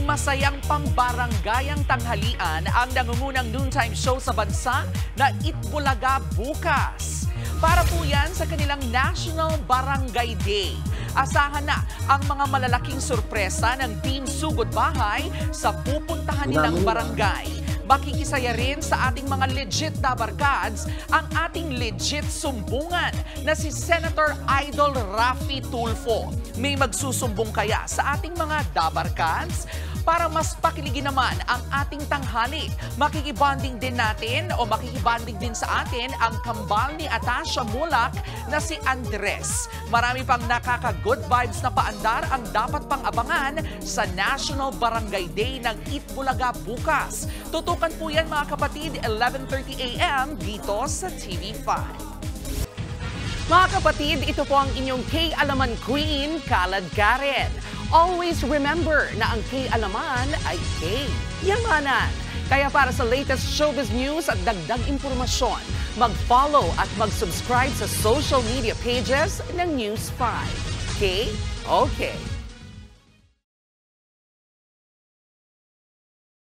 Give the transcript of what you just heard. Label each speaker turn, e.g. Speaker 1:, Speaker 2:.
Speaker 1: masayang pambaranggayang tanghalian ang nangungunang noontime show sa bansa na Itbulaga bukas. Para po yan sa kanilang National Barangay Day. Asahan na ang mga malalaking sorpresa ng Team Sugod Bahay sa pupuntahan nilang barangay. Makikisaya rin sa ating mga legit dabarkads ang ating legit sumbungan na si Senator Idol Raffy Tulfo. May magsusumbong kaya sa ating mga dabarkads? Para mas pakiligin naman ang ating tanghali, makikibanding din natin o makikibanding din sa atin ang kambal ni Atasha Mulak na si Andres. Marami pang nakaka-good vibes na paandar ang dapat pang abangan sa National Barangay Day ng Itbulaga bukas. Tutukan po yan mga kapatid, 11:30 a.m. dito sa TV5. Mga kapatid, ito po ang inyong K-Alaman Queen, Kalad Karen. Always remember na ang K-Alaman ay K-Yamanan. Kaya para sa latest showbiz news at dagdag impormasyon, mag-follow at mag-subscribe sa social media pages ng News 5. K? Okay.